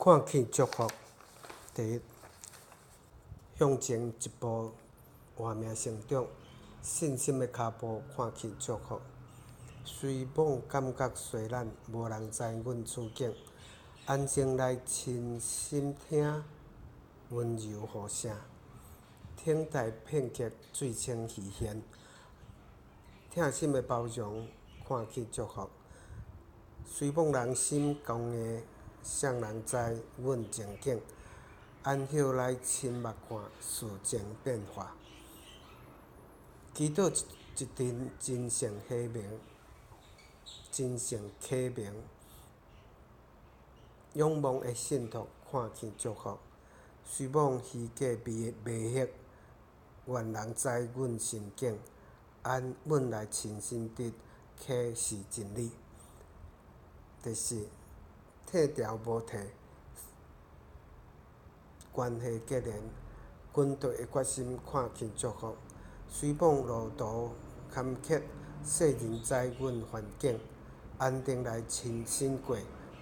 看见祝福。第一，向前一步，活命成长，信心的脚步看见祝福。随某感觉衰烂，无人知阮处境，安静来倾心听，温柔呼声，挺台片刻，水清鱼现，疼心的包容看见祝福。随某人心公硬，谁人知阮情景？安歇来亲目看，事情变化。祈祷一阵真诚启明，仰望的信徒看见祝福。随某虚假迷惑，愿人知阮心境。安稳来亲心得，启示真理。第四，退条无退，关系结连，军队的决心看见祝福。随某路途坎坷，世人知阮环境。安定来亲身过，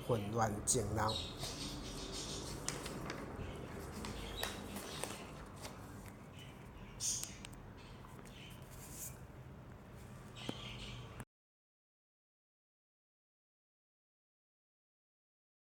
混乱静闹。